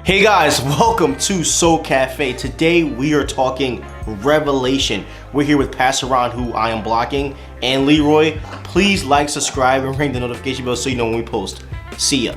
Hey guys, welcome to Soul Cafe. Today we are talking Revelation. We're here with Pastor Ron, who I am blocking, and Leroy. Please like, subscribe, and ring the notification bell so you know when we post. See ya.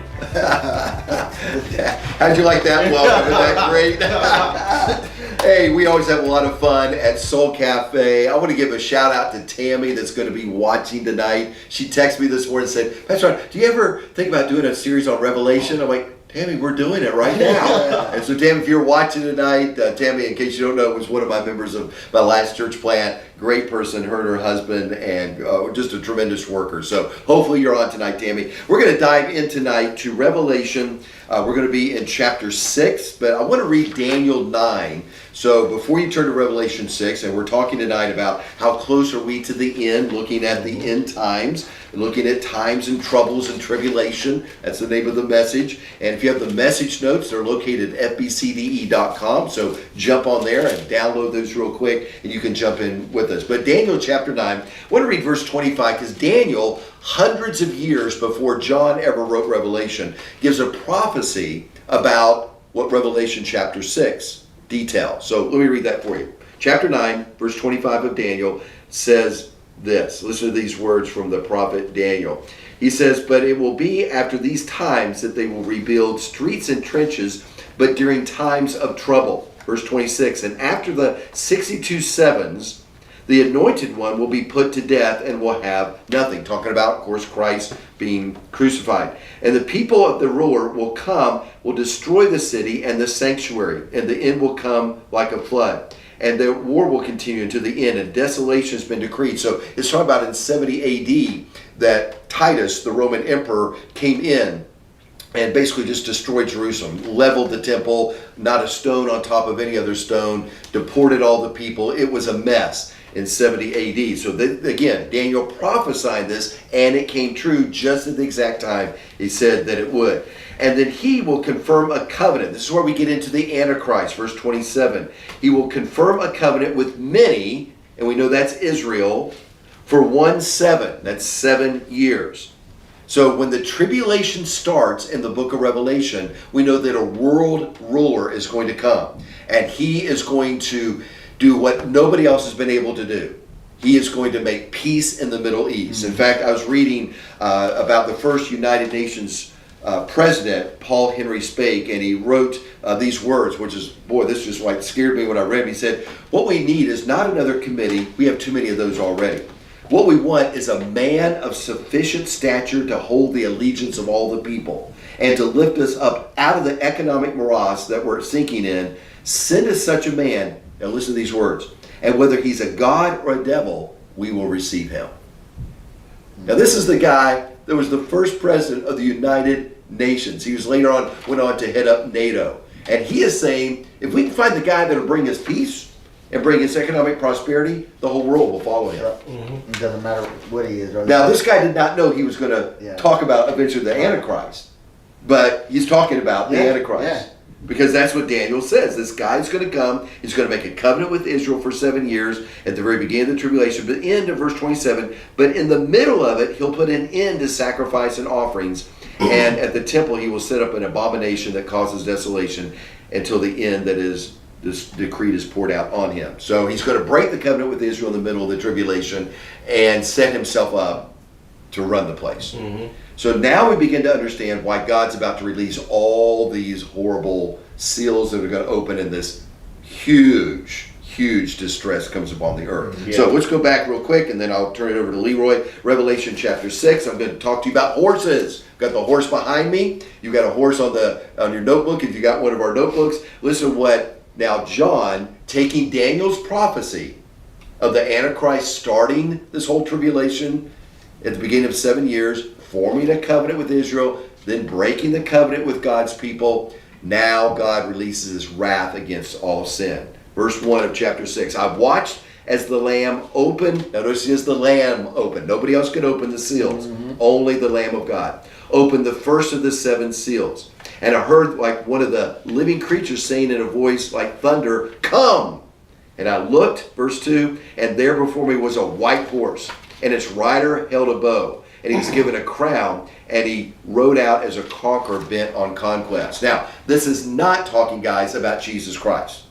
How'd you like that? Welcome. Isn't that great? Hey, we always have a lot of fun at Soul Cafe. I want to give a shout out to Tammy that's going to be watching tonight. She texted me this morning and said, Pastor Ron, do you ever think about doing a series on Revelation? I'm like, Tammy, we're doing it right now. And so, Tammy, if you're watching tonight, Tammy, in case you don't know, was one of my members of my last church plant. Great person, her and her husband, and just a tremendous worker. So, hopefully, you're on tonight, Tammy. We're going to dive in tonight to Revelation. We're going to be in chapter 6, but I want to read Daniel 9. So, before you turn to Revelation 6, and we're talking tonight about how close are we to the end, looking at the end times, looking at times and troubles and tribulation. That's the name of the message. And if you have the message notes, they're located at fbcde.com. So jump on there and download those real quick, and you can jump in with us. But Daniel chapter 9, I want to read verse 25, because Daniel, hundreds of years before John ever wrote Revelation, gives a prophecy about what Revelation chapter 6 details. So let me read that for you. Chapter 9, verse 25 of Daniel says this. Listen to these words from the prophet Daniel. He says, "But it will be after these times that they will rebuild streets and trenches, but during times of trouble." Verse 26, "And after the 62 sevens, the anointed one will be put to death and will have nothing." Talking about, of course, Christ being crucified. "And the people of the ruler will come, will destroy the city and the sanctuary, and the end will come like a flood. And the war will continue until the end, and desolation has been decreed." So it's talking about in 70 AD that Titus, the Roman emperor, came in and basically just destroyed Jerusalem, leveled the temple, not a stone on top of any other stone, deported all the people. It was a mess in 70 AD. So again, Daniel prophesied this, and it came true just at the exact time he said that it would. "And then he will confirm a covenant." This is where we get into the Antichrist, verse 27. "He will confirm a covenant with many," and we know that's Israel, "for 1/7. That's 7 years. So when the tribulation starts in the book of Revelation, we know that a world ruler is going to come. And he is going to do what nobody else has been able to do. He is going to make peace in the Middle East. In fact, I was reading about the first United Nations president, Paul Henry Spake, and he wrote these words, which is, boy, this just like scared me when I read them. He said, "What we need is not another committee. We have too many of those already. What we want is a man of sufficient stature to hold the allegiance of all the people and to lift us up out of the economic morass that we're sinking in. Send us such a man," now listen to these words, "and whether he's a god or a devil, we will receive him." Now this is the guy that was the first president of the United Nations. He was later on, went on to head up NATO. And he is saying, if we can find the guy that'll bring us peace and bring us economic prosperity, the whole world will follow him. It doesn't matter what he is. Now this guy did not know he was going to talk about eventually the Antichrist. But he's talking about the Antichrist. Yeah. Because that's what Daniel says. This guy's going to come. He's going to make a covenant with Israel for 7 years at the very beginning of the tribulation. But end of verse 27. "But in the middle of it, he'll put an end to sacrifice and offerings. And at the temple, he will set up an abomination that causes desolation until the end that is this decree is poured out on him." So he's going to break the covenant with Israel in the middle of the tribulation and set himself up to run the place. So now we begin to understand why God's about to release all these horrible seals that are going to open, and this huge distress comes upon the earth. So let's go back real quick, and then I'll turn it over to Leroy. Revelation chapter 6. I'm going to talk to you about horses. Got the horse behind me. You got a horse on your notebook if you got one of our notebooks. Listen what now John, taking Daniel's prophecy of the Antichrist starting this whole tribulation at the beginning of 7 years, forming a covenant with Israel, then breaking the covenant with God's people. Now God releases his wrath against all sin. Verse 1 of chapter 6. "I've watched as the Lamb opened." Now notice it is the Lamb opened. Nobody else could open the seals. Only the Lamb of God. "Opened the first of the 7 seals. And I heard like one of the living creatures saying in a voice like thunder, 'Come!' And I looked," verse 2, "and there before me was a white horse, and its rider held a bow. and he was given a crown, and he rode out as a conqueror bent on conquest. Now, this is not talking, guys, about Jesus Christ.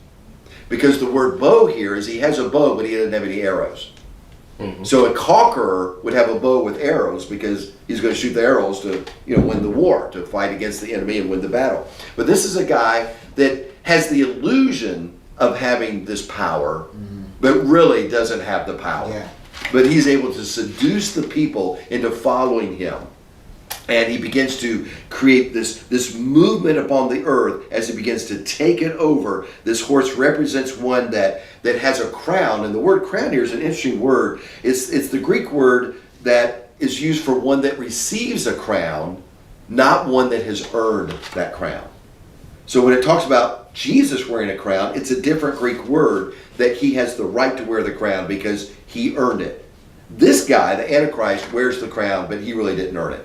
Because the word bow here is he has a bow, but he doesn't have any arrows. So a conqueror would have a bow with arrows because he's going to shoot the arrows to, win the war, to fight against the enemy and win the battle. But this is a guy that has the illusion of having this power, but really doesn't have the power. Yeah. But he's able to seduce the people into following him. And he begins to create this movement upon the earth as he begins to take it over. This horse represents one that has a crown. And the word crown here is an interesting word. It's the Greek word that is used for one that receives a crown, not one that has earned that crown. So when it talks about Jesus wearing a crown, it's a different Greek word that he has the right to wear the crown because he earned it. This guy, the Antichrist, wears the crown, but he really didn't earn it.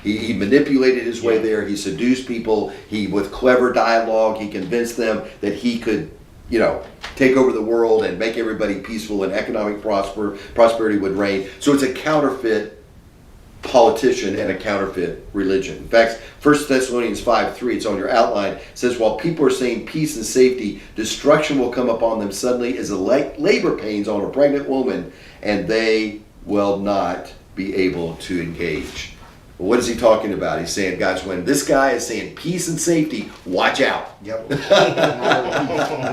He manipulated his way there. He seduced people. With clever dialogue, he convinced them that he could, take over the world and make everybody peaceful and economic prosperity would reign. So it's a counterfeit politician and a counterfeit religion. In fact, 1 Thessalonians 5:3, it's on your outline, says, while people are saying peace and safety, destruction will come upon them suddenly as labor pains on a pregnant woman, and they will not be able to engage. Well, what is he talking about? He's saying, guys, when this guy is saying peace and safety, watch out. Yep.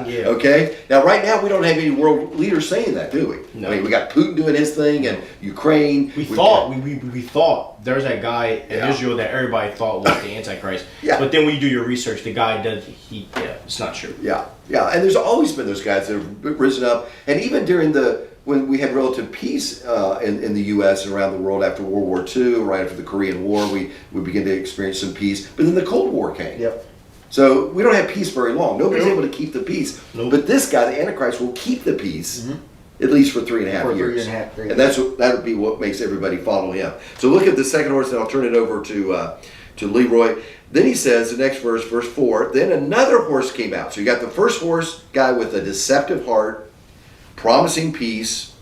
Okay? Now, right now, we don't have any world leaders saying that, do we? No. I mean, we got Putin doing his thing, and Ukraine. We thought there's that guy in Israel that everybody thought was the Antichrist. Yeah. But then when you do your research, the guy it's not true. Yeah. And there's always been those guys that have risen up. And even during when we had relative peace in the U.S. and around the world after World War II, right after the Korean War, we began to experience some peace. But then the Cold War came. Yep. So we don't have peace very long. Nobody's able to keep the peace. Nope. But this guy, the Antichrist, will keep the peace at least for 3.5 years. And that would be what makes everybody follow him. So look at the second horse, and I'll turn it over to Leroy. Then he says, the next verse 4, then another horse came out. So you got the first horse guy with a deceptive heart, promising peace,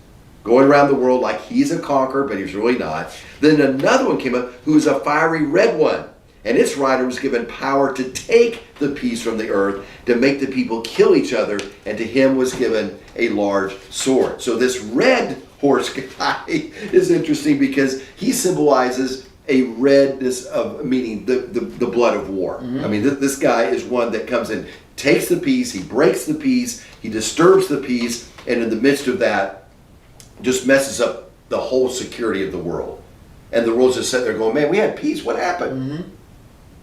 going around the world like he's a conqueror, but he's really not. Then another one came up who was a fiery red one. And its rider was given power to take the peace from the earth, to make the people kill each other, and to him was given a large sword. So this red horse guy is interesting because he symbolizes a redness of, meaning the blood of war. I mean, this guy is one that comes in, takes the peace, he breaks the peace, he disturbs the peace, and in the midst of that, just messes up the whole security of the world. And the world's just sitting there going, man, we had peace, what happened?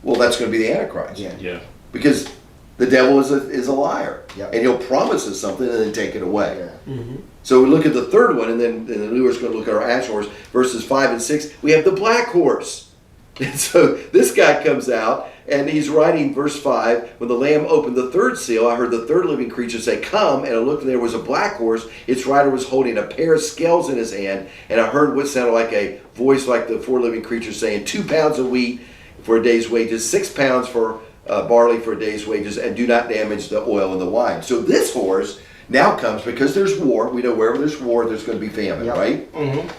Well, that's going to be the Antichrist. Yeah. Because the devil is a liar. Yep. And he'll promise us something and then take it away. Yeah. So we look at the third one, and then Leroy's going to look at our ash horse, verses 5 and 6. We have the black horse. And so this guy comes out, and he's writing verse 5, when the Lamb opened the third seal, I heard the third living creature say, come, and I looked, and there was a black horse. Its rider was holding a pair of scales in his hand, and I heard what sounded like a voice like the four living creatures saying, 2 pounds of wheat for a day's wages, 6 pounds for barley for a day's wages, and do not damage the oil and the wine. So this horse now comes, because there's war. We know wherever there's war, there's going to be famine, right?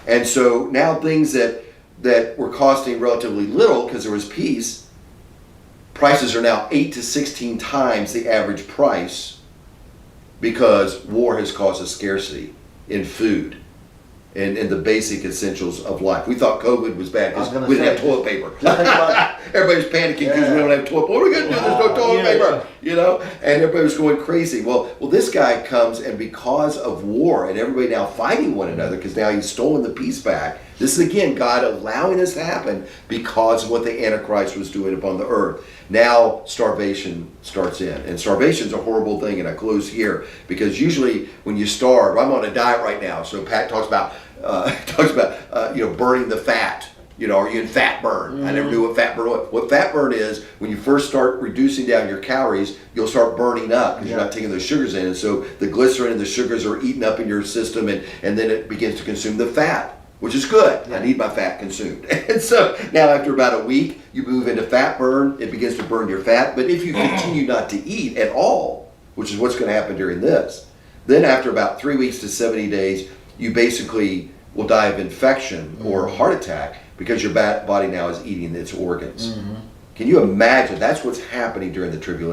And so now things that were costing relatively little because there was peace, prices are now 8 to 16 times the average price, because war has caused a scarcity in food and the basic essentials of life. We thought COVID was bad because we didn't have toilet paper. Everybody's panicking because we don't have toilet paper. What are we going to do? There's no toilet paper, and everybody was going crazy. Well, this guy comes, and because of war and everybody now fighting one another, because now he's stolen the peace back, this is again God allowing this to happen because of what the Antichrist was doing upon the earth. Now starvation starts in, and starvation is a horrible thing. And I close here because usually when you starve, I'm on a diet right now, so Pat talks about burning the fat. Are you in fat burn? I never knew what fat burn was. What fat burn is, when you first start reducing down your calories, you'll start burning up because you're not taking those sugars in, and so the glycerin and the sugars are eaten up in your system, and then it begins to consume the fat, which is good. I need my fat consumed. And so now after about a week, you move into fat burn. It begins to burn your fat. But if you continue not to eat at all, which is what's going to happen during this, then after about 3 weeks to 70 days, you basically will die of infection or heart attack because your body now is eating its organs. Can you imagine? That's what's happening during the tribulation.